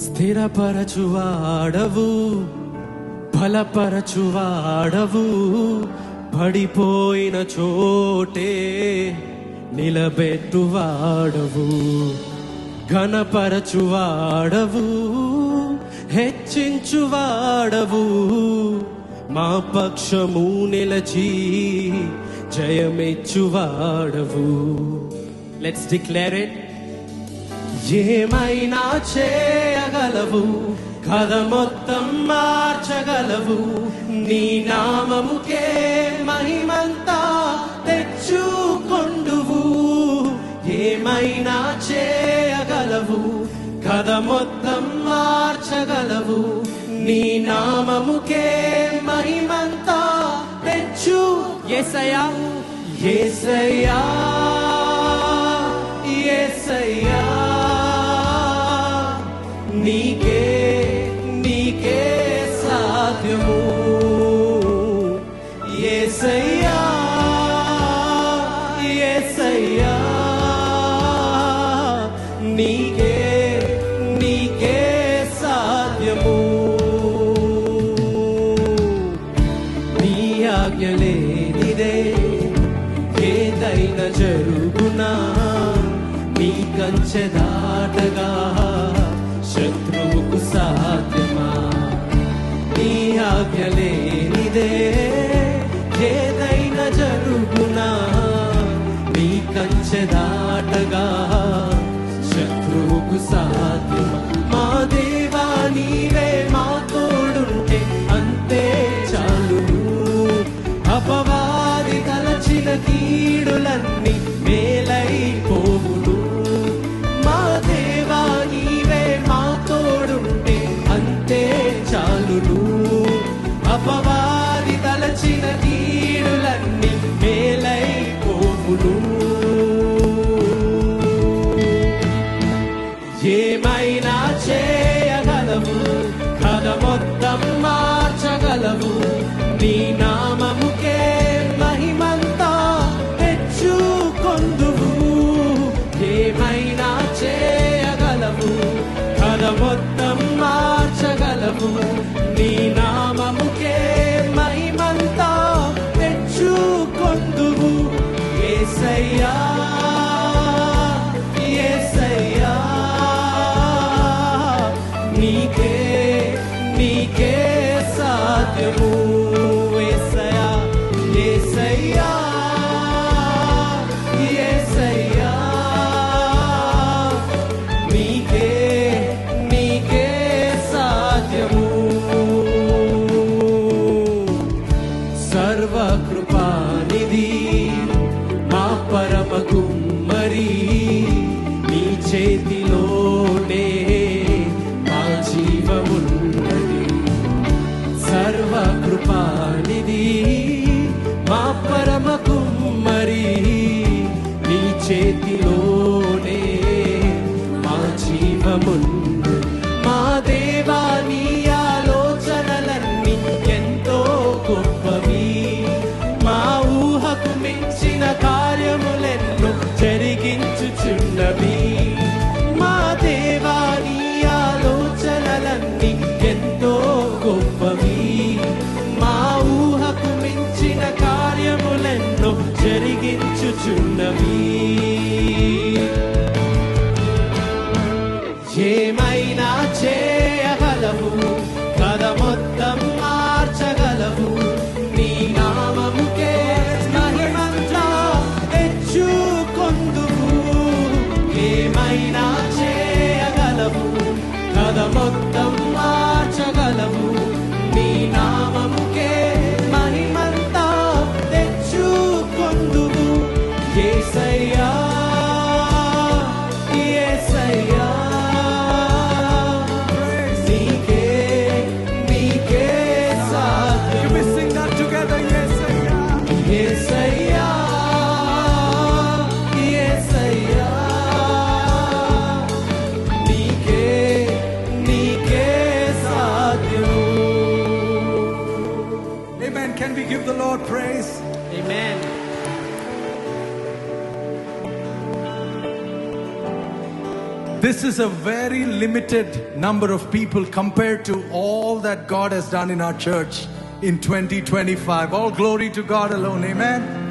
స్థిరపరచువాడవు, బలపరచువాడవు, పడిపోయిన చోటే నిలబెట్టువాడవు, ఘనపరచువాడవు, హెచ్చించువాడవు, మా పక్షము నిలచి జయమిచ్చువాడవు. Let's declare it. ఏమైనా చేయగలవు, కథ మొత్తం మార్చగలవు, నీ నామముకే మహిమంతా తెచ్చుకొందువు. ఏమైనా చేయగలవు, కథ మొత్తం మార్చగలవు, నీ నామముకే మహిమంతా తెచ్చు. యేసయ్యా యేసయ్యా యేసయ్యా, నీకే నీకే సాధ్యము. యేసయ్యా యేసయ్యా, నీకే నీకే సాధ్యము. నీ ఆజ్ఞ లేనిదే ఏదైనా జరుగునా, నీ కంచె దాటగా శత్రువుకు సాధ్యమా? నీ ఆజ్ఞ లేనిదే ఏదైనా జరుగునా, నీ కంచె దాటగా శత్రువుకు సాధ్యమా? మా దేవా నీవే మా తోడుంటే అంతే చాలు, అపవాది తలచిన కీడులన్నీ మేలైపోవును. మా దేవా నీవే మా తోడుంటే అంతే చాలును, అపవాది తలచిన కీడులన్నీ మేలైపోవును. ఏమైనా చేయగలవు, కథ మొత్తం మార్చగలవు, నీ నామముకే మహిమంతా తెచ్చుకొందువు. ఏమైనా చేయగలవు, కథ మొత్తం మార్చగలవు, నీ నామముకే మహిమంతా తెచ్చుకొందువు. యేసయ్యా యేసయ్యా, నీకే నీకే సాధ్యము. యేసయ్యా యేసయ్యా యేసయ్యా, నీకే నీకే సాధ్యము. సర్వకృపానిధి మా పరమ కుమ్మరి, నీ చేతిలోనే మా జీవమున్నది. సర్వకృపానిధి మా పరమ కుమ్మరి, నీ చేతిలోనే మా జీవమున్నది. మా దేవా నీ ఆలోచనలన్నీ ఎంతో గొప్పవి, మా ఊహకు మించిన కార్యములెన్నో జరిగించుచున్నవి. మా దేవా నీ ఆలోచనలన్నీ ఎంతో గొప్పవి, మా ఊహకు మించిన కార్యములెన్నో జరిగించుచున్నవి. ఏమైనా చేయగలవు, కథ మొత్తం మార్చగలవు, నీ నామముకే మహిమంతా తెచ్చుకొందువు. ఏమైనా చేయగలవు, కథ మొత్తం మార్చగలవు, నీ నామముకే మహిమంతా తెచ్చుకొందువు. యేసయ్యా యేసయ్యా, నీకే నీకే సాధ్యం. యేసయ్యా యేసయ్యా, నీకే నీకే సాధ్యం. Amen. Can we give the Lord praise? Amen. This is a very limited number of people compared to all that God has done in our church in 2025. All glory to God alone. Amen.